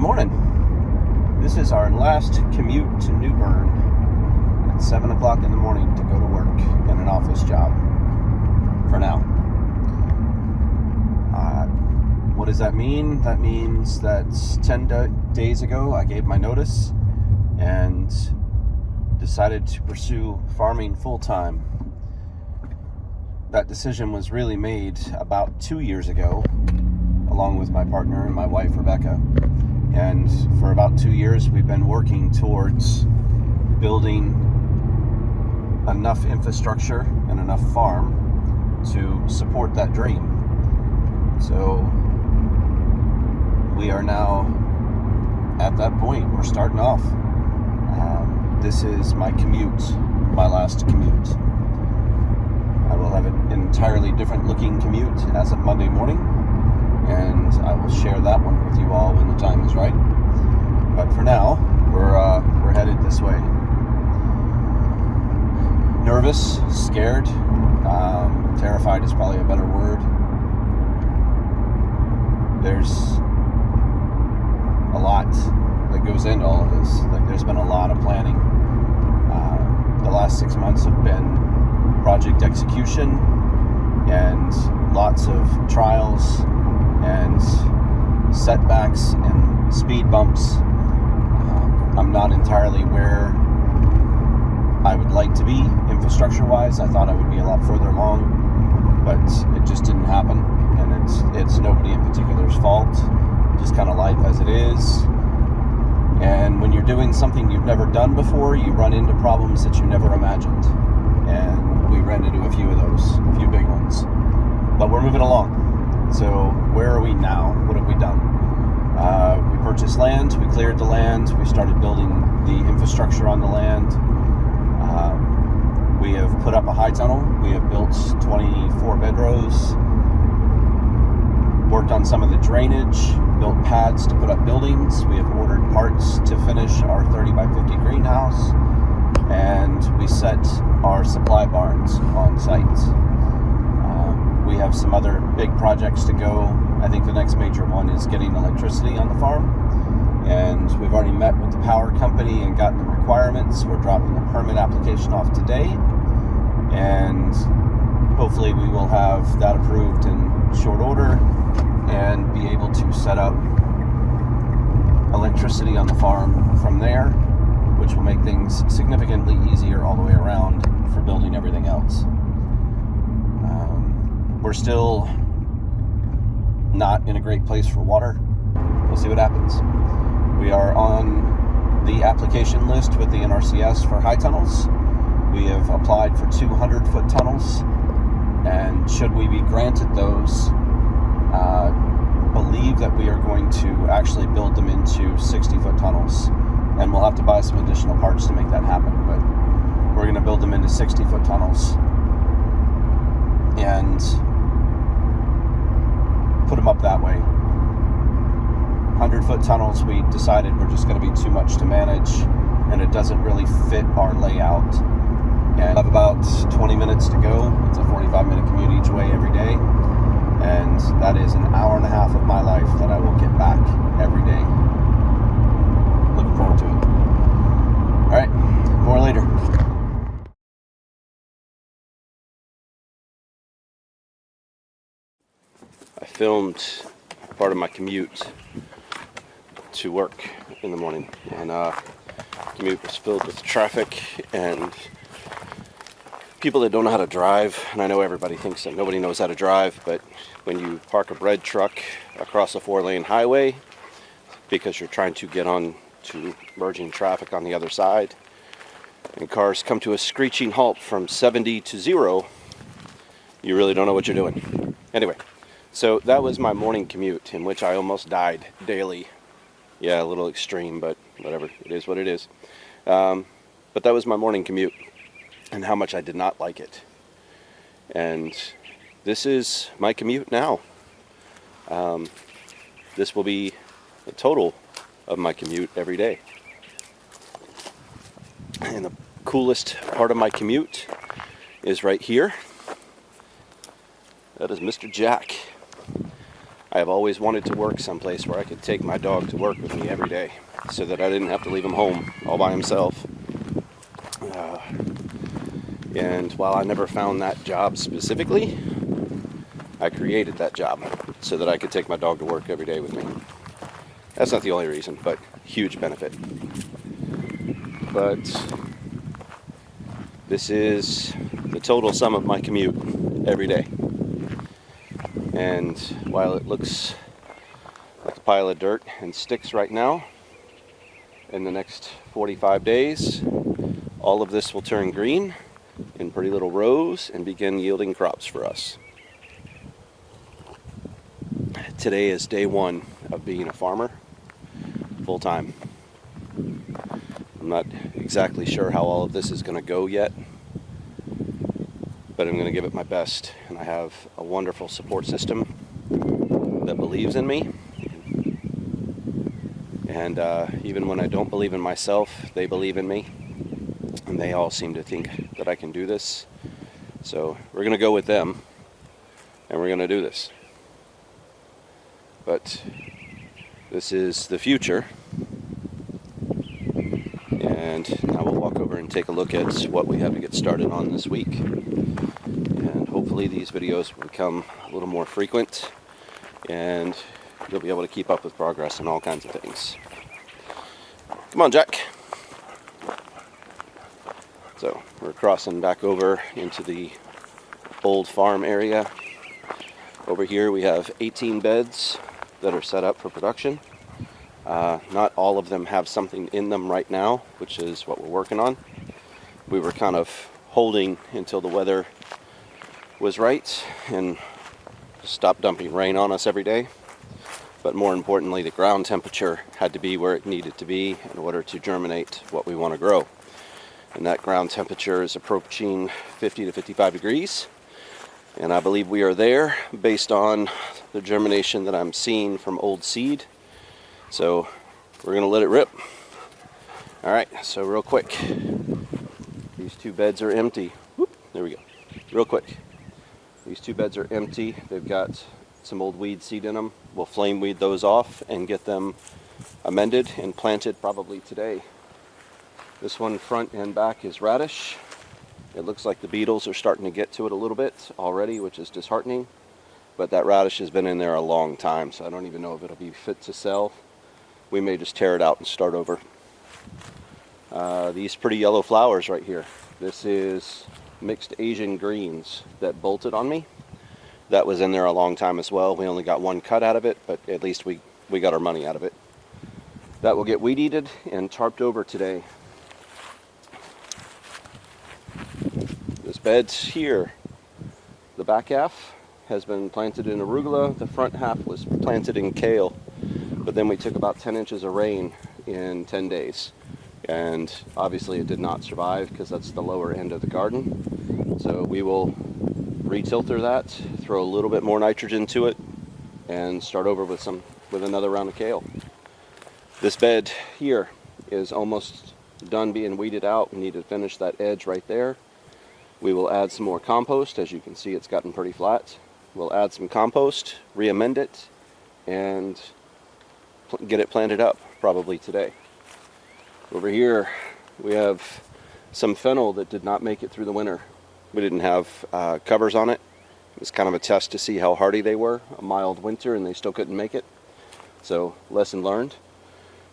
morning. This is our last commute to New Bern at 7 o'clock in the morning to go to work in an office job for now. What does that mean? That means that 10 days ago I gave my notice and decided to pursue farming full-time. That decision was really made about 2 years ago, along with my partner and my wife, Rebecca. And for about 2 years, we've been working towards building enough infrastructure and enough farm to support that dream. So we are now at that point. We're starting off. This is my commute, my last commute. I will have an entirely different looking commute as of Monday morning, and I will share that one with you all when the time is right. But for now, we're headed this way. Nervous, scared, terrified is probably a better word. There's a lot that goes into all of this. Like, there's been a lot of planning. The last 6 months have been project execution and lots of trials and setbacks and speed bumps. I'm not entirely where I would like to be infrastructure-wise. I thought I would be a lot further along, but it just didn't happen, and it's nobody in particular's fault. Just kind of life as it is. And when you're doing something you've never done before, you run into problems that you never imagined. And we ran into a few of those, a few big ones. But we're moving along. So where are we now? What have we done? We purchased land, we cleared the land, we started building the infrastructure on the land. We have put up a high tunnel, we have built 24 bedrows, worked on some of the drainage, built pads to put up buildings. We have ordered parts to finish our 30 by 50 greenhouse, and we set our supply barns on site. We have some other big projects to go. I think the next major one is getting electricity on the farm, and we've already met with the power company and gotten the requirements. We're dropping the permit application off today, and hopefully we will have that approved in short order and be able to set up electricity on the farm from there, which will make things significantly easier all the way around for building everything else. We're still not in a great place for water. We'll see what happens. We are on the application list with the NRCS for high tunnels. We have applied for 200-foot tunnels, and should we be granted those, believe that we are going to actually build them into 60-foot tunnels, and we'll have to buy some additional parts to make that happen, but we're going to build them into 60-foot tunnels and put them up that way. 100-foot tunnels, we decided were just going to be too much to manage, and it doesn't really fit our layout. And I have about 20 minutes to go. It's a 45-minute commute each way every day, and that is an hour and a half of my life that I will get back every day. Looking forward to it. All right, more later. I filmed part of my commute to work in the morning, and commute was filled with traffic and people that don't know how to drive. And I know everybody thinks that nobody knows how to drive, but when you park a bread truck across a 4-lane highway because you're trying to get on to merging traffic on the other side, and cars come to a screeching halt from 70 to 0, you really don't know what you're doing. Anyway, so that was my morning commute, in which I almost died daily. Yeah, a little extreme, but whatever. It is what it is. But that was my morning commute, and how much I did not like it. And this is my commute now. This will be the total of my commute every day. And the coolest part of my commute is right here. That is Mr. Jack. I have always wanted to work someplace where I could take my dog to work with me every day so that I didn't have to leave him home all by himself. And while I never found that job specifically, I created that job so that I could take my dog to work every day with me. That's not the only reason, but huge benefit. But this is the total sum of my commute every day. And while it looks like a pile of dirt and sticks right now, in the next 45 days, all of this will turn green in pretty little rows and begin yielding crops for us. Today is day one of being a farmer full time. I'm not exactly sure how all of this is going to go yet, but I'm going to give it my best. And I have a wonderful support system that believes in me. And even when I don't believe in myself, they believe in me. And they all seem to think that I can do this. So we're going to go with them, and we're going to do this. But this is the future. And now we'll walk over and take a look at what we have to get started on this week. And hopefully these videos will become a little more frequent, and you'll be able to keep up with progress and all kinds of things. Come on, Jack. So we're crossing back over into the old farm area. Over here we have 18 beds that are set up for production. Not all of them have something in them right now, which is what we're working on. We were kind of holding until the weather was right and stopped dumping rain on us every day. But more importantly, the ground temperature had to be where it needed to be in order to germinate what we want to grow. And that ground temperature is approaching 50 to 55 degrees. And I believe we are there based on the germination that I'm seeing from old seed. So we're going to let it rip. All right, so real quick, these two beds are empty. Whoop, there we go. Real quick, these two beds are empty. They've got some old weed seed in them. We'll flame weed those off and get them amended and planted probably today. This one front and back is radish. It looks like the beetles are starting to get to it a little bit already, which is disheartening. But that radish has been in there a long time, so I don't even know if it'll be fit to sell. We may just tear it out and start over. These pretty yellow flowers right here. This is mixed Asian greens that bolted on me. That was in there a long time as well. We only got one cut out of it, but at least we got our money out of it. That will get weed-eated and tarped over today. This bed here, the back half has been planted in arugula. The front half was planted in kale. But then we took about 10 inches of rain in 10 days. And obviously it did not survive because that's the lower end of the garden. So we will retilter that, throw a little bit more nitrogen to it, and start over with another round of kale. This bed here is almost done being weeded out. We need to finish that edge right there. We will add some more compost. As you can see, it's gotten pretty flat. We'll add some compost, re-amend it, and get it planted up probably today. Over here we have some fennel that did not make it through the winter. We didn't have covers on it. It was kind of a test to see how hardy they were. A mild winter and they still couldn't make it. So lesson learned.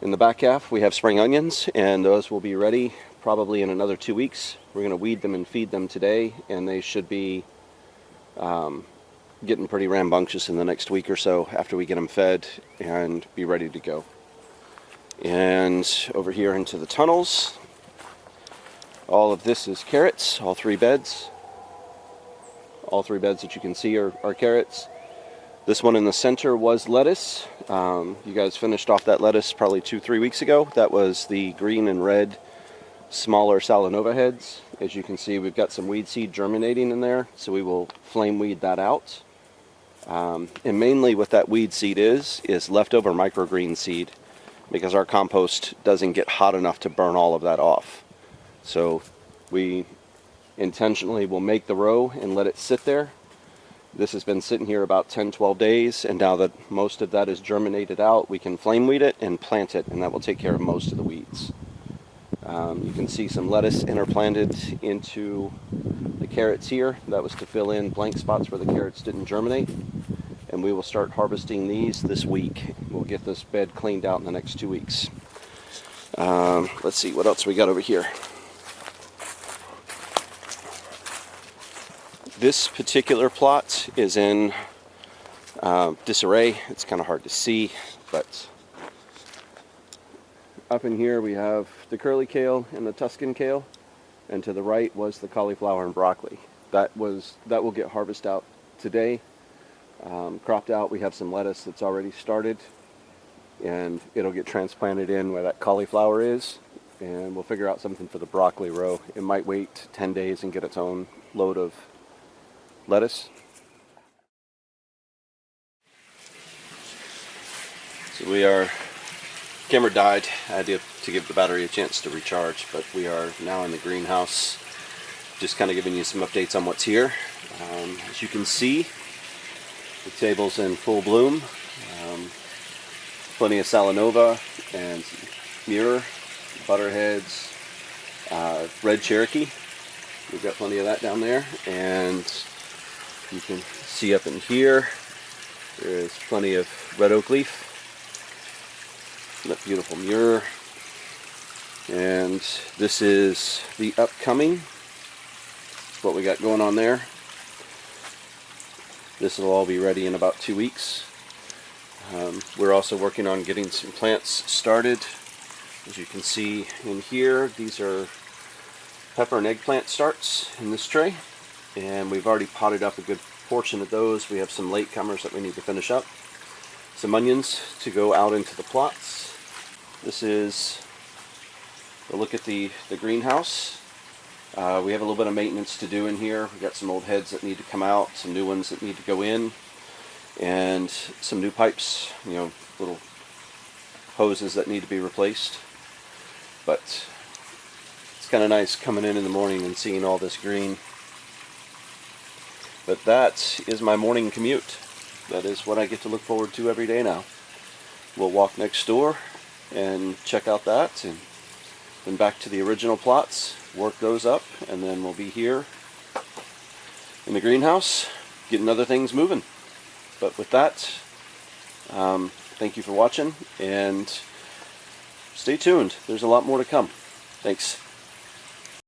In the back half we have spring onions, and those will be ready probably in another 2 weeks. We're going to weed them and feed them today, and they should be getting pretty rambunctious in the next week or so after we get them fed and be ready to go. And over here into the tunnels, all of this is carrots, all three beds. All three beds that you can see are carrots. This one in the center was lettuce. You guys finished off that lettuce probably 2-3 weeks ago. That was the green and red smaller Salanova heads. As you can see, we've got some weed seed germinating in there, so we will flame weed that out. And mainly what that weed seed is leftover microgreen seed, because our compost doesn't get hot enough to burn all of that off. So we intentionally will make the row and let it sit there, This has been sitting here about 10-12 days, and now that most of that is germinated out, we can flame weed it and plant it, and that will take care of most of the weeds. You can see some lettuce interplanted into the carrots here. That was to fill in blank spots where the carrots didn't germinate. And we will start harvesting these this week. We'll get this bed cleaned out in the next 2 weeks. Let's see what else we got over here. This particular plot is in disarray. It's kind of hard to see, but up in here we have the curly kale and the Tuscan kale, and to the right was the cauliflower and broccoli. That will get harvested out today. Cropped out. We have some lettuce that's already started, and it'll get transplanted in where that cauliflower is, and we'll figure out something for the broccoli row. It might wait 10 days and get its own load of lettuce. So we are, camera died. I had to give the battery a chance to recharge, but we are now in the greenhouse, just kind of giving you some updates on what's here. As you can see, the table's in full bloom. Plenty of Salanova and Mirror, Butterheads, Red Cherokee. We've got plenty of that down there, and you can see up in here there is plenty of red oak leaf. That beautiful Mirror. And this is the upcoming, what we got going on there. This will all be ready in about 2 weeks. We're also working on getting some plants started. As you can see in here, these are pepper and eggplant starts in this tray, and we've already potted up a good portion of those. We have some latecomers that we need to finish up. Some onions to go out into the plots. This is a look at the greenhouse. We have a little bit of maintenance to do in here. We've got some old heads that need to come out, some new ones that need to go in, and some new pipes, you know, little hoses that need to be replaced. But it's kind of nice coming in the morning and seeing all this green. But that is my morning commute. That is what I get to look forward to every day now. We'll walk next door and check out that, and then back to the original plots, work those up, and then we'll be here in the greenhouse getting other things moving. But with that, thank you for watching, and stay tuned. There's a lot more to come. Thanks.